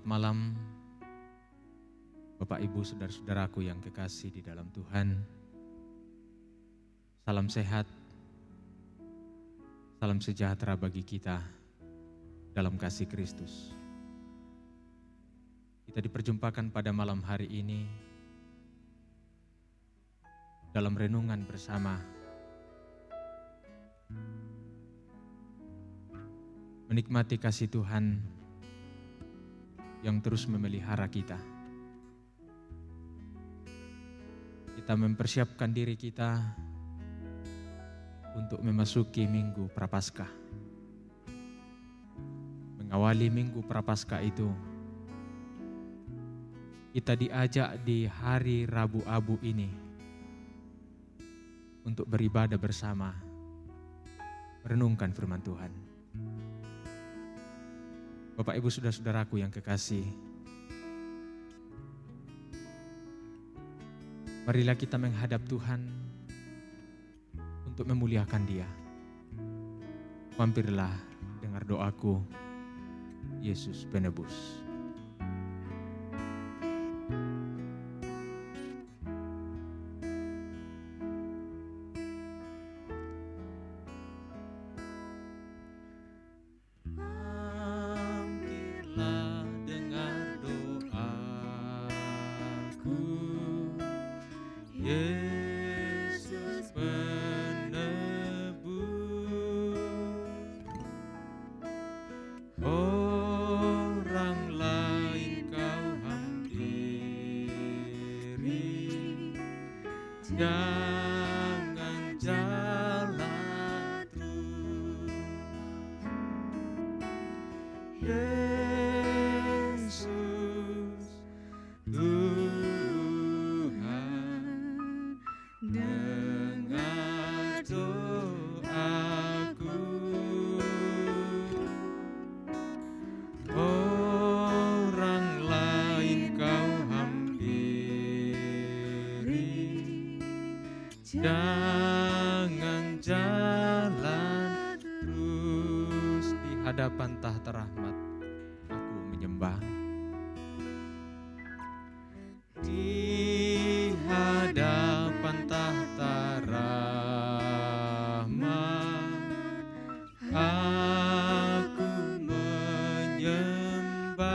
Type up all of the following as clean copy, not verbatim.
Selamat malam Bapak Ibu saudara-saudaraku yang kekasih di dalam Tuhan. Salam sehat, salam sejahtera bagi kita dalam kasih Kristus. Kita diperjumpakan pada malam hari ini dalam renungan bersama, menikmati kasih Tuhan yang terus memelihara kita. Kita mempersiapkan diri kita untuk memasuki Minggu Prapaskah. Mengawali Minggu Prapaskah itu, kita diajak di hari Rabu Abu ini untuk beribadah bersama, merenungkan firman Tuhan. Bapak Ibu saudara-saudaraku yang kekasih, marilah kita menghadap Tuhan untuk memuliakan Dia. Mampirlah dengar doaku, Yesus penebus. Jangan jalan terus, Yesus Tuhan, dengar doaku. Orang lain kau jangan jalan terus. Di hadapan tahta rahmat aku menyembah. Di hadapan tahta rahmat aku menyembah.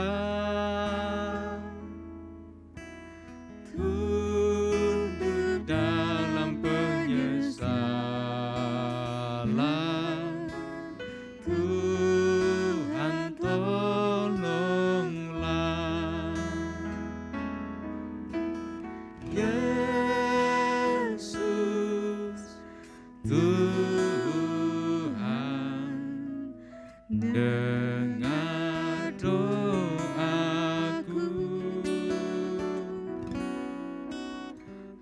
Tunduk dalam penyesalan, Tuhan tolonglah. Yesus Tuhan, dengar doaku.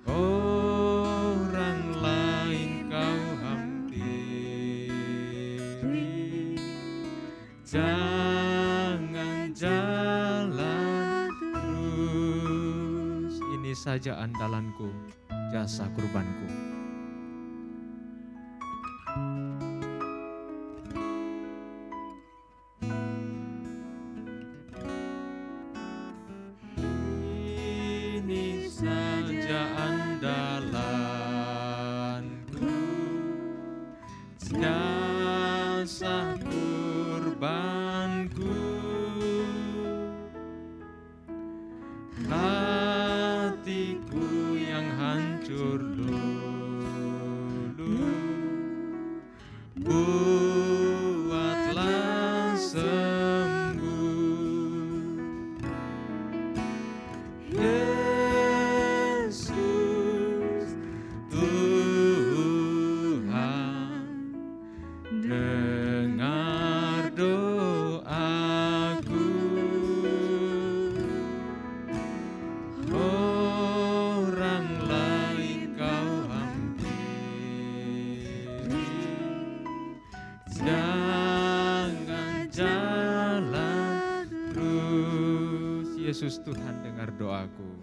Orang lain kau hampiri, jangan jalan terus. Ini saja andalanku, jasa kurbanku. Ini saja andalanku, jasa kurbanku. Hatiku yang hancur lulu, buatlah sembuh. Yesus Tuhan, dengar doaku. Orang lain kau hampiri, jangan jalan terus. Yesus Tuhan, dengar doaku.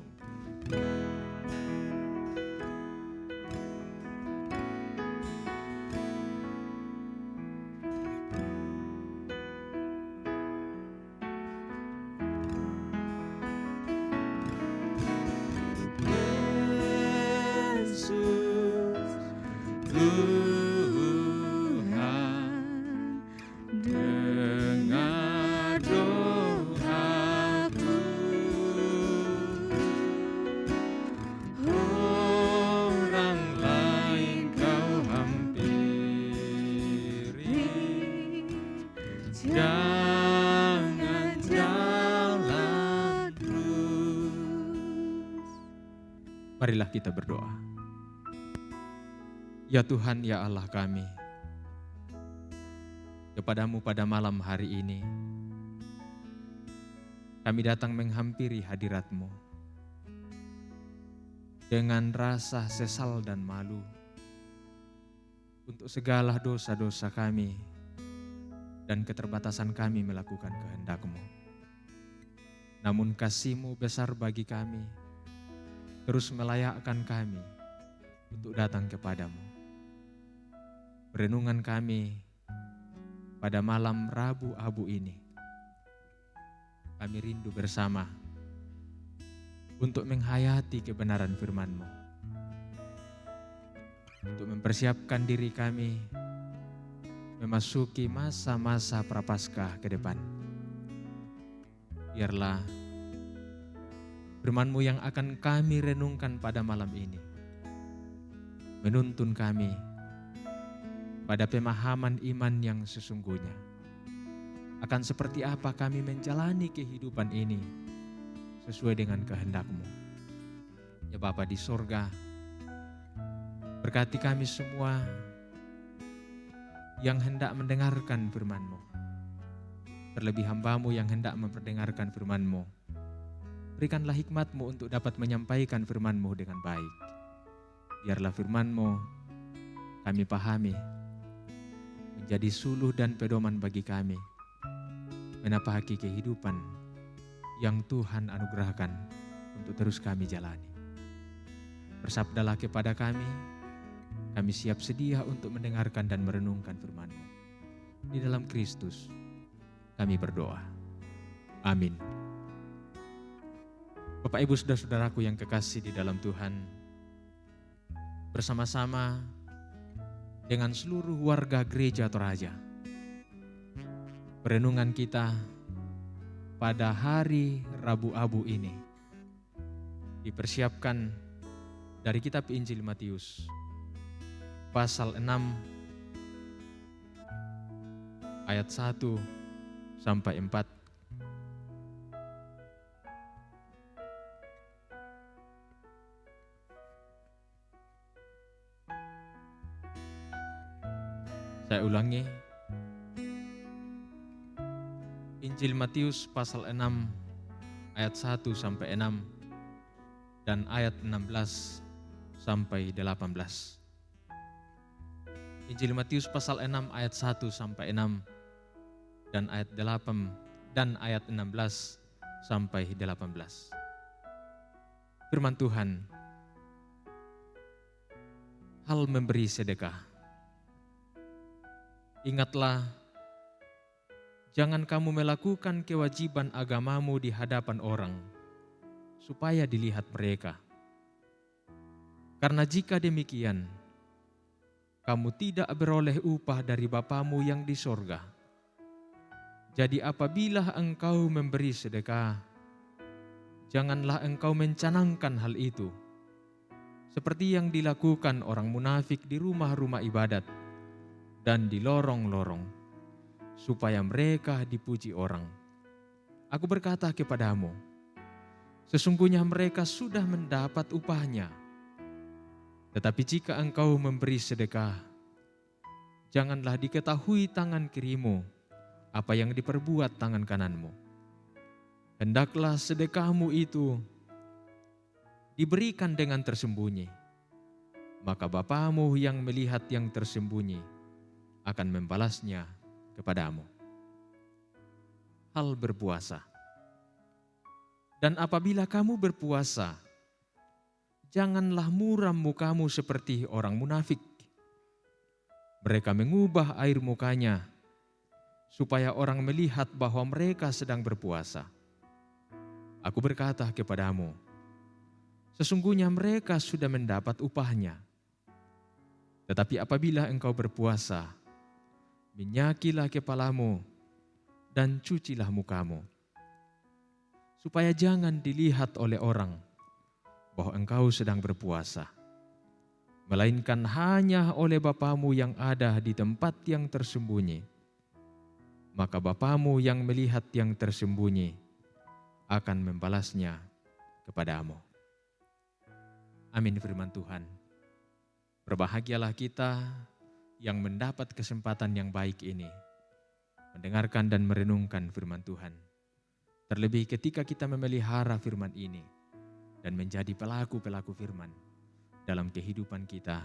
Tuhan, dengar doaku. Orang lain kau hampiri, jangan jalan terus. Marilah kita berdoa. Ya Tuhan, ya Allah kami, kepadamu pada malam hari ini, kami datang menghampiri hadirat-Mu dengan rasa sesal dan malu untuk segala dosa-dosa kami dan keterbatasan kami melakukan kehendak-Mu. Namun kasih-Mu besar bagi kami, terus melayakkan kami untuk datang kepadamu. Renungan kami pada malam Rabu Abu ini, kami rindu bersama untuk menghayati kebenaran firman-Mu, untuk mempersiapkan diri kami memasuki masa-masa prapaskah ke depan. Biarlah firman-Mu yang akan kami renungkan pada malam ini menuntun kami pada pemahaman iman yang sesungguhnya. Akan seperti apa kami menjalani kehidupan ini sesuai dengan kehendak-Mu. Ya Bapa di sorga, berkati kami semua yang hendak mendengarkan firman-Mu. Terlebih hamba-Mu yang hendak memperdengarkan firman-Mu. Berikanlah hikmat-Mu untuk dapat menyampaikan firman-Mu dengan baik. Biarlah firman-Mu kami pahami, menjadi suluh dan pedoman bagi kami menapaki kehidupan yang Tuhan anugerahkan untuk terus kami jalani. Bersabdalah kepada kami siap sedia untuk mendengarkan dan merenungkan firman-Mu. Di dalam Kristus kami berdoa. Amin. Bapak Ibu saudara-saudaraku yang kekasih di dalam Tuhan, bersama-sama dengan seluruh warga gereja Toraja, perenungan kita pada hari Rabu Abu ini dipersiapkan dari kitab Injil Matius pasal 6 ayat 1 sampai 4. Saya ulangi, Injil Matius pasal 6 ayat 1 sampai 6 dan ayat 16 sampai 18. Injil Matius pasal 6 ayat 1 sampai 6 dan ayat 8 dan ayat 16 sampai 18. Firman Tuhan, hal memberi sedekah. Ingatlah, jangan kamu melakukan kewajiban agamamu di hadapan orang, supaya dilihat mereka. Karena jika demikian, kamu tidak beroleh upah dari Bapamu yang di sorga. Jadi apabila engkau memberi sedekah, janganlah engkau mencanangkan hal itu, seperti yang dilakukan orang munafik di rumah-rumah ibadat dan di lorong-lorong, supaya mereka dipuji orang. Aku berkata kepadamu, sesungguhnya mereka sudah mendapat upahnya. Tetapi jika engkau memberi sedekah, janganlah diketahui tangan kirimu apa yang diperbuat tangan kananmu. Hendaklah sedekahmu itu diberikan dengan tersembunyi, maka Bapamu yang melihat yang tersembunyi akan membalasnya kepadamu. Hal berpuasa. Dan apabila kamu berpuasa, janganlah muram mukamu seperti orang munafik. Mereka mengubah air mukanya supaya orang melihat bahwa mereka sedang berpuasa. Aku berkata kepadamu, sesungguhnya mereka sudah mendapat upahnya. Tetapi apabila engkau berpuasa, minyakilah kepalamu dan cucilah mukamu, supaya jangan dilihat oleh orang bahwa engkau sedang berpuasa, melainkan hanya oleh Bapamu yang ada di tempat yang tersembunyi. Maka Bapamu yang melihat yang tersembunyi akan membalasnya kepadamu. Amin firman Tuhan. Berbahagialah kita yang mendapat kesempatan yang baik ini, mendengarkan dan merenungkan firman Tuhan. Terlebih ketika kita memelihara firman ini dan menjadi pelaku-pelaku firman dalam kehidupan kita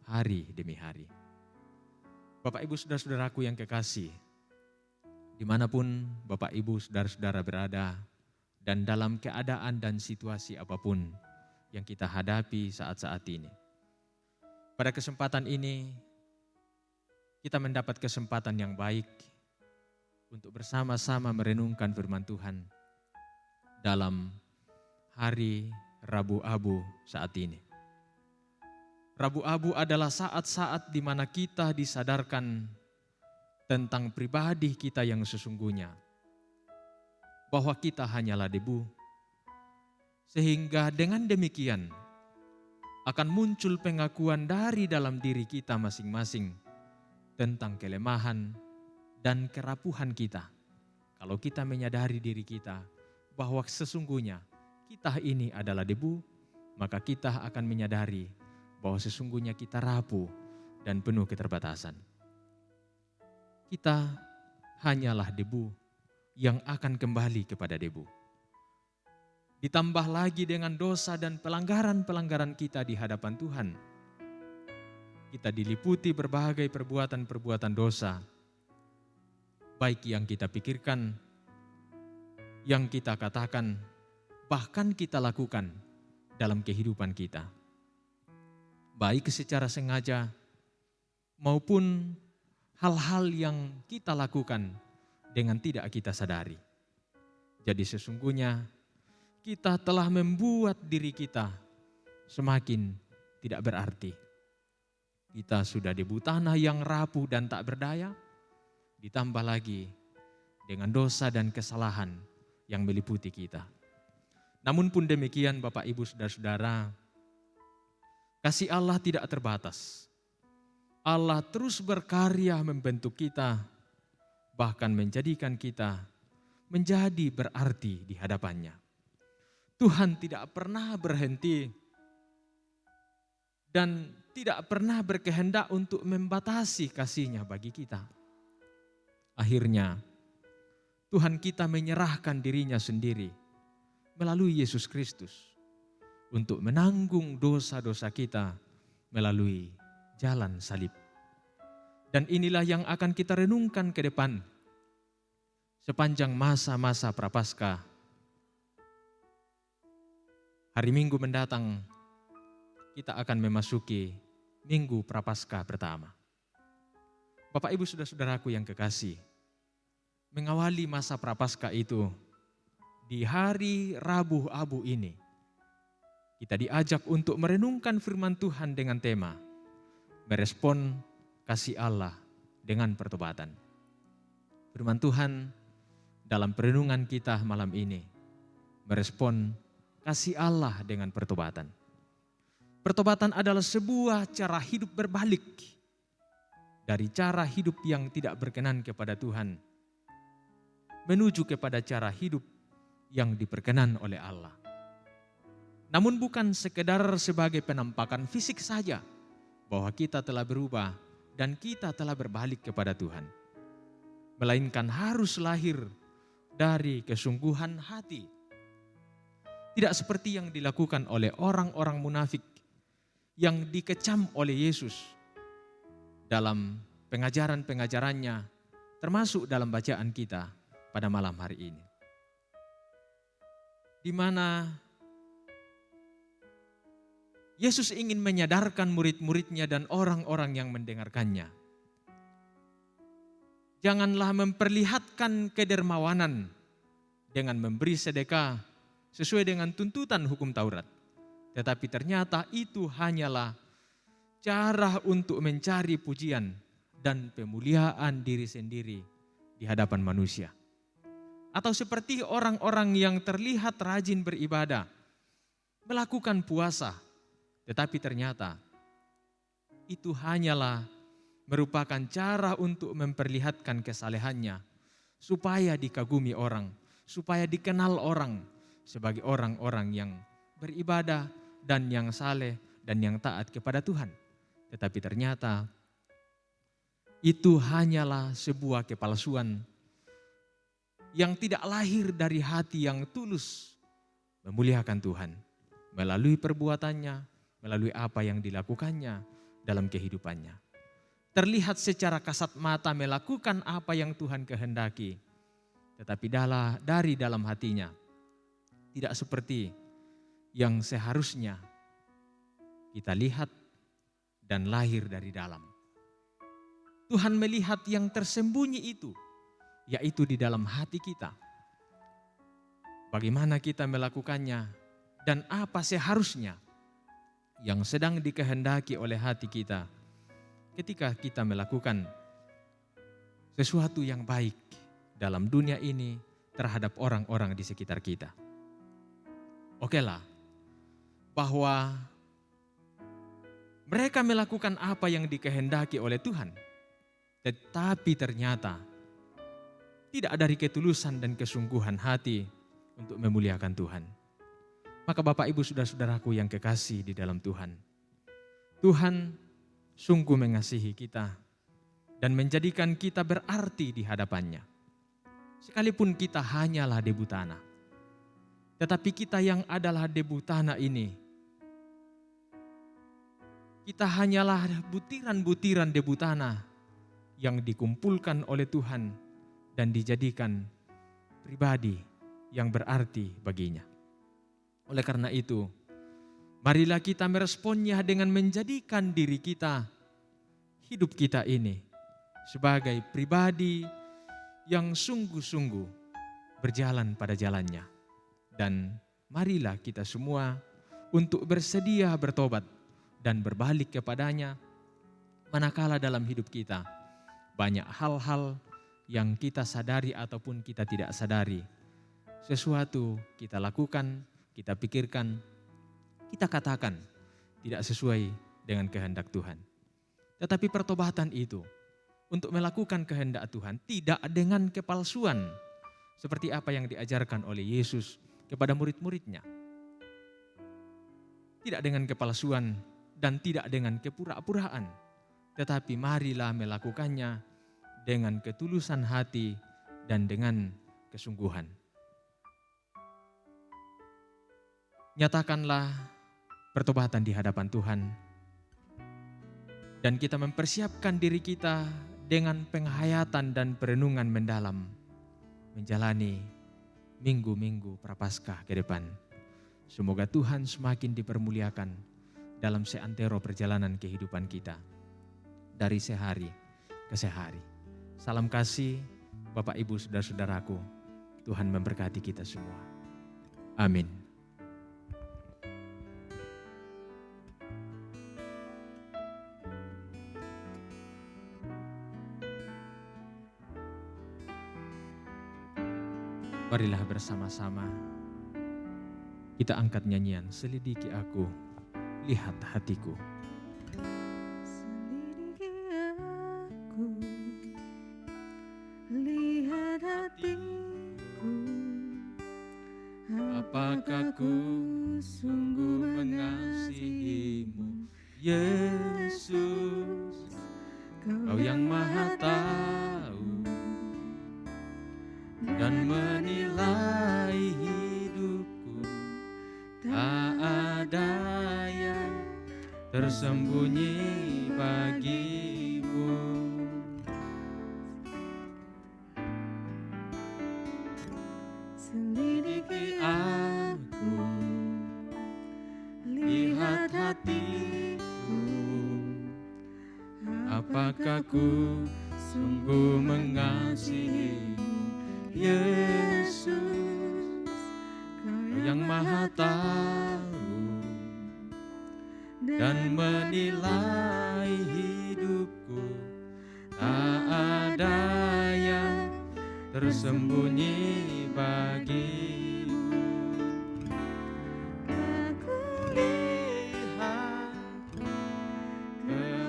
hari demi hari. Bapak Ibu saudara-saudaraku yang kekasih, dimanapun Bapak Ibu saudara-saudara berada dan dalam keadaan dan situasi apapun yang kita hadapi saat-saat ini. Pada kesempatan ini, kita mendapat kesempatan yang baik untuk bersama-sama merenungkan firman Tuhan dalam hari Rabu Abu saat ini. Rabu Abu adalah saat-saat di mana kita disadarkan tentang pribadi kita yang sesungguhnya, bahwa kita hanyalah debu, sehingga dengan demikian akan muncul pengakuan dari dalam diri kita masing-masing tentang kelemahan dan kerapuhan kita. Kalau kita menyadari diri kita bahwa sesungguhnya kita ini adalah debu, maka kita akan menyadari bahwa sesungguhnya kita rapuh dan penuh keterbatasan. Kita hanyalah debu yang akan kembali kepada debu. Ditambah lagi dengan dosa dan pelanggaran-pelanggaran kita di hadapan Tuhan. Kita diliputi berbagai perbuatan-perbuatan dosa, baik yang kita pikirkan, yang kita katakan, bahkan kita lakukan dalam kehidupan kita. Baik secara sengaja maupun hal-hal yang kita lakukan dengan tidak kita sadari. Jadi sesungguhnya kita telah membuat diri kita semakin tidak berarti. Kita sudah debu tanah yang rapuh dan tak berdaya, ditambah lagi dengan dosa dan kesalahan yang meliputi kita. Namun pun demikian Bapak Ibu saudara-saudara, kasih Allah tidak terbatas. Allah terus berkarya membentuk kita, bahkan menjadikan kita menjadi berarti di hadapannya. Tuhan tidak pernah berhenti dan tidak pernah berkehendak untuk membatasi kasih-Nya bagi kita. Akhirnya Tuhan kita menyerahkan diri-Nya sendiri melalui Yesus Kristus untuk menanggung dosa-dosa kita melalui jalan salib. Dan inilah yang akan kita renungkan ke depan sepanjang masa-masa Prapaskah. Hari Minggu mendatang kita akan memasuki Minggu Prapaskah pertama. Bapak Ibu saudara-saudaraku yang kekasih, mengawali masa Prapaskah itu di hari Rabu Abu ini, kita diajak untuk merenungkan firman Tuhan dengan tema merespon kasih Allah dengan pertobatan. Firman Tuhan dalam perenungan kita malam ini merespon kasih Allah dengan pertobatan. Pertobatan adalah sebuah cara hidup berbalik dari cara hidup yang tidak berkenan kepada Tuhan menuju kepada cara hidup yang diperkenan oleh Allah. Namun bukan sekedar sebagai penampakan fisik saja bahwa kita telah berubah dan kita telah berbalik kepada Tuhan, melainkan harus lahir dari kesungguhan hati. Tidak seperti yang dilakukan oleh orang-orang munafik yang dikecam oleh Yesus dalam pengajaran-pengajarannya, termasuk dalam bacaan kita pada malam hari ini. Di mana Yesus ingin menyadarkan murid-muridnya dan orang-orang yang mendengarkannya. Janganlah memperlihatkan kedermawanan dengan memberi sedekah sesuai dengan tuntutan hukum Taurat. Tetapi ternyata itu hanyalah cara untuk mencari pujian dan pemuliaan diri sendiri di hadapan manusia. Atau seperti orang-orang yang terlihat rajin beribadah, melakukan puasa, tetapi ternyata itu hanyalah merupakan cara untuk memperlihatkan kesalehannya, supaya dikagumi orang, supaya dikenal orang sebagai orang-orang yang beribadah dan yang saleh dan yang taat kepada Tuhan. Tetapi ternyata itu hanyalah sebuah kepalsuan yang tidak lahir dari hati yang tulus memuliakan Tuhan melalui perbuatannya, melalui apa yang dilakukannya dalam kehidupannya. Terlihat secara kasat mata melakukan apa yang Tuhan kehendaki, tetapi dari dalam hatinya tidak seperti yang seharusnya kita lihat dan lahir dari dalam. Tuhan melihat yang tersembunyi itu, yaitu di dalam hati kita. Bagaimana kita melakukannya dan apa seharusnya yang sedang dikehendaki oleh hati kita ketika kita melakukan sesuatu yang baik dalam dunia ini terhadap orang-orang di sekitar kita. Okelah, bahwa mereka melakukan apa yang dikehendaki oleh Tuhan, tetapi ternyata tidak dari ketulusan dan kesungguhan hati untuk memuliakan Tuhan. Maka Bapak Ibu saudara-saudaraku yang kekasih di dalam Tuhan, Tuhan sungguh mengasihi kita dan menjadikan kita berarti di hadapannya. Sekalipun kita hanyalah debu tanah, tetapi kita yang adalah debu tanah ini, kita hanyalah butiran-butiran debu tanah yang dikumpulkan oleh Tuhan dan dijadikan pribadi yang berarti baginya. Oleh karena itu, marilah kita meresponnya dengan menjadikan diri kita, hidup kita ini sebagai pribadi yang sungguh-sungguh berjalan pada jalannya. Dan marilah kita semua untuk bersedia bertobat dan berbalik kepadanya manakala dalam hidup kita banyak hal-hal yang kita sadari ataupun kita tidak sadari. Sesuatu kita lakukan, kita pikirkan, kita katakan tidak sesuai dengan kehendak Tuhan. Tetapi pertobatan itu untuk melakukan kehendak Tuhan tidak dengan kepalsuan seperti apa yang diajarkan oleh Yesus kepada murid-muridnya. Tidak dengan kepalsuan dan tidak dengan kepura-puraan, tetapi marilah melakukannya dengan ketulusan hati dan dengan kesungguhan. Nyatakanlah pertobatan di hadapan Tuhan dan kita mempersiapkan diri kita dengan penghayatan dan perenungan mendalam menjalani minggu-minggu Prapaskah ke depan. Semoga Tuhan semakin dipermuliakan dalam seantero perjalanan kehidupan kita dari sehari ke sehari. Salam kasih Bapak Ibu saudara-saudaraku. Tuhan memberkati kita semua. Amin. Marilah bersama-sama kita angkat nyanyian Selidiki Aku, Lihat Hatiku. Selidiki aku, lihat hatiku, Apakah ku sungguh mengasihimu, Yesus, Kau yang Maha Tahu dan menilai hidupku. Tak ada yang tersembunyi bagimu. selidiki Aku lihat hatiku, apakah ku sungguh mengasihimu, Yesus, Kau yang Maha Tahu dan menilai hidupku. Tak ada yang tersembunyi bagimu. Aku Lihat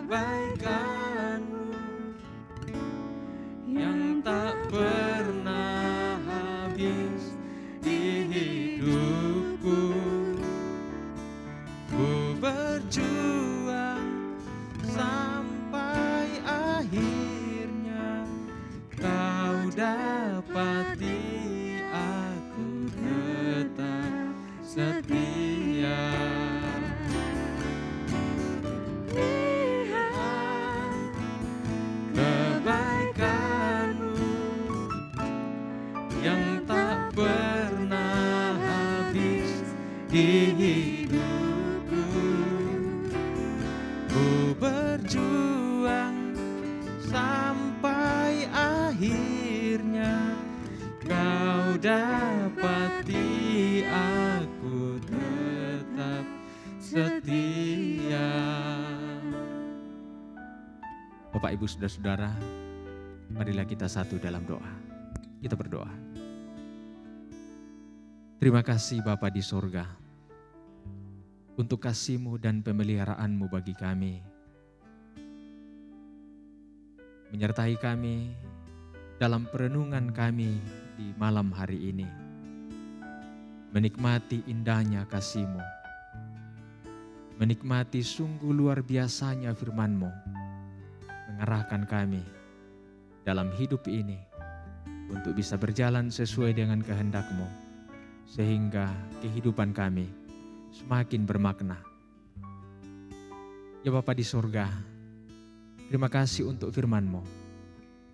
kebaikanmu yang tak pernah habis di hidupku. Ku berjuang sampai akhirnya kau dapati aku tetap setia. lihat Kebaikanmu yang tak pernah habis di hidupku. Ku berjuang sampai akhirnya kau dapati aku tetap setia. Bapak, Ibu, Saudara-saudara, marilah kita satu dalam doa. Kita berdoa. Terima kasih Bapa di sorga untuk kasih-Mu dan pemeliharaan-Mu bagi kami. Menyertai kami dalam perenungan kami di malam hari ini. Menikmati indahnya kasih-Mu. Menikmati sungguh luar biasanya firman-Mu. Mengarahkan kami dalam hidup ini untuk bisa berjalan sesuai dengan kehendak-Mu, sehingga kehidupan kami semakin bermakna. Ya Bapa di sorga, terima kasih untuk firman-Mu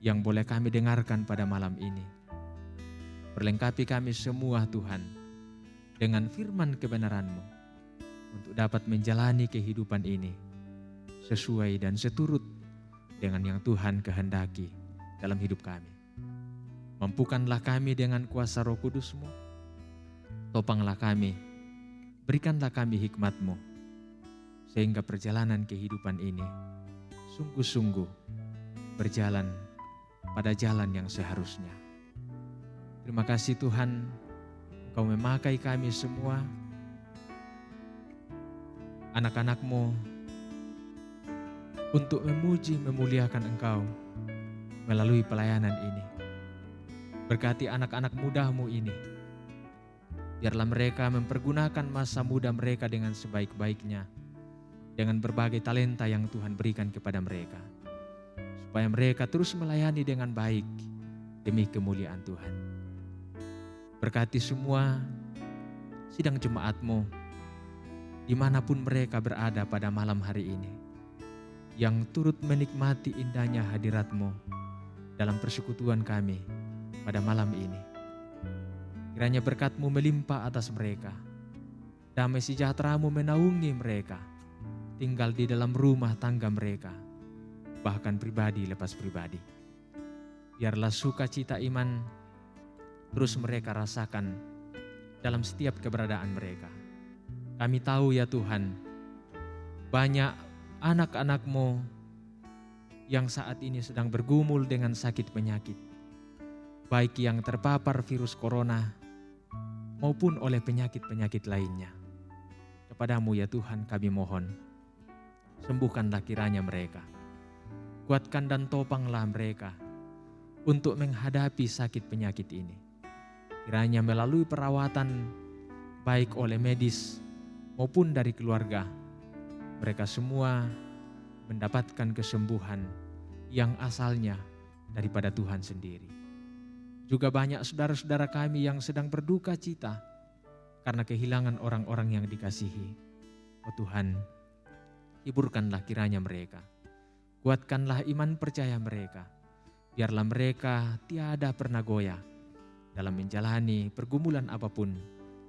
yang boleh kami dengarkan pada malam ini. Perlengkapi kami semua Tuhan dengan firman kebenaran-Mu untuk dapat menjalani kehidupan ini sesuai dan seturut dengan yang Tuhan kehendaki dalam hidup kami. Mampukanlah kami dengan kuasa Roh Kudus-Mu. Topanglah kami, berikanlah kami hikmat-Mu, sehingga perjalanan kehidupan ini sungguh-sungguh berjalan pada jalan yang seharusnya. Terima kasih Tuhan, Engkau memakai kami semua, anak-anak-Mu, untuk memuji, memuliakan Engkau melalui pelayanan ini. Berkati anak-anak muda-Mu ini. Biarlah mereka mempergunakan masa muda mereka dengan sebaik-baiknya, dengan berbagai talenta yang Tuhan berikan kepada mereka, supaya mereka terus melayani dengan baik demi kemuliaan Tuhan. Berkati semua sidang jemaat-Mu dimanapun mereka berada pada malam hari ini, yang turut menikmati indahnya hadirat-Mu dalam persekutuan kami pada malam ini. Kiranya berkat-Mu melimpah atas mereka. Damai sejahtera-Mu menaungi mereka, tinggal di dalam rumah tangga mereka, bahkan pribadi lepas pribadi. Biarlah sukacita iman terus mereka rasakan dalam setiap keberadaan mereka. Kami tahu ya Tuhan, banyak anak-anak-Mu yang saat ini sedang bergumul dengan sakit penyakit, baik yang terpapar virus corona maupun oleh penyakit-penyakit lainnya. Kepadamu ya Tuhan kami mohon, sembuhkanlah kiranya mereka. Kuatkan dan topanglah mereka untuk menghadapi sakit penyakit ini. Kiranya melalui perawatan baik oleh medis maupun dari keluarga, mereka semua mendapatkan kesembuhan yang asalnya daripada Tuhan sendiri. Juga banyak saudara-saudara kami yang sedang berduka cita karena kehilangan orang-orang yang dikasihi. Oh Tuhan, hiburkanlah kiranya mereka. Kuatkanlah iman percaya mereka. Biarlah mereka tiada pernah goyah dalam menjalani pergumulan apapun,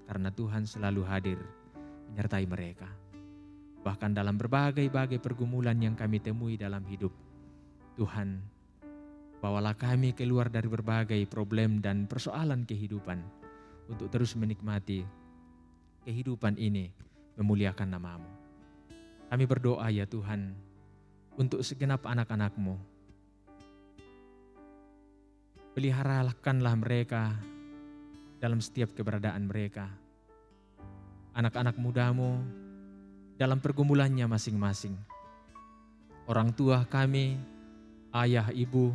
karena Tuhan selalu hadir menyertai mereka. Bahkan dalam berbagai-bagai pergumulan yang kami temui dalam hidup, Tuhan, bawalah kami keluar dari berbagai problem dan persoalan kehidupan untuk terus menikmati kehidupan ini, memuliakan nama-Mu. Kami berdoa ya Tuhan, untuk segenap anak-anak-Mu. Peliharakanlah mereka dalam setiap keberadaan mereka. Anak-anak muda-Mu dalam pergumulannya masing-masing. Orang tua kami, ayah, ibu,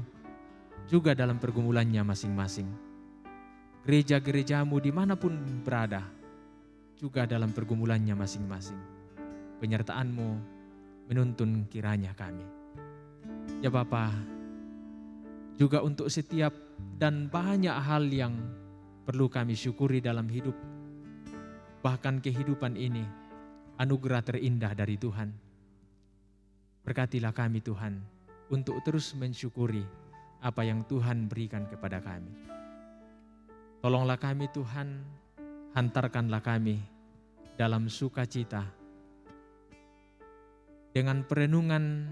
juga dalam pergumulannya masing-masing. Gereja-gereja-Mu dimanapun berada, juga dalam pergumulannya masing-masing. Penyertaan-Mu menuntun kiranya kami. Ya Bapa, juga untuk setiap dan banyak hal yang perlu kami syukuri dalam hidup. Bahkan kehidupan ini, anugerah terindah dari Tuhan. Berkatilah kami Tuhan, untuk terus mensyukuri apa yang Tuhan berikan kepada kami. Tolonglah kami Tuhan, hantarkanlah kami dalam sukacita, dengan perenungan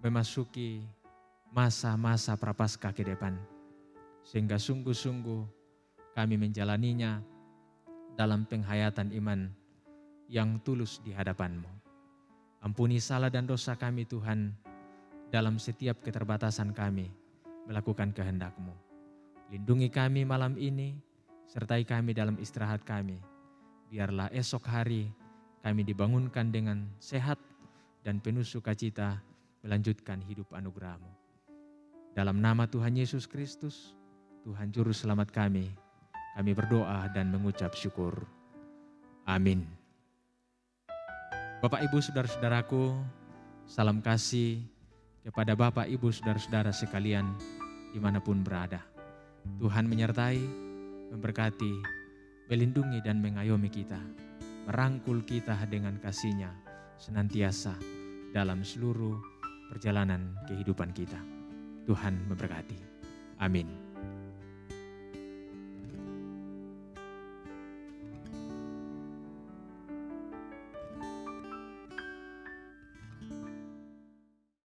memasuki masa-masa prapaskah ke depan, sehingga sungguh-sungguh kami menjalaninya dalam penghayatan iman yang tulus di hadapan-Mu. Ampuni salah dan dosa kami Tuhan, dalam setiap keterbatasan kami melakukan kehendak-Mu. Lindungi kami malam ini, sertai kami dalam istirahat kami. Biarlah esok hari kami dibangunkan dengan sehat dan penuh sukacita melanjutkan hidup anugerah-Mu. Dalam nama Tuhan Yesus Kristus, Tuhan Juru Selamat kami berdoa dan mengucap syukur. Amin. Bapak, Ibu, saudara-saudaraku, salam kasih kepada Bapak, Ibu, saudara-saudara sekalian dimanapun berada. Tuhan menyertai, memberkati, melindungi dan mengayomi kita, merangkul kita dengan kasih-Nya senantiasa dalam seluruh perjalanan kehidupan kita. Tuhan memberkati. Amin.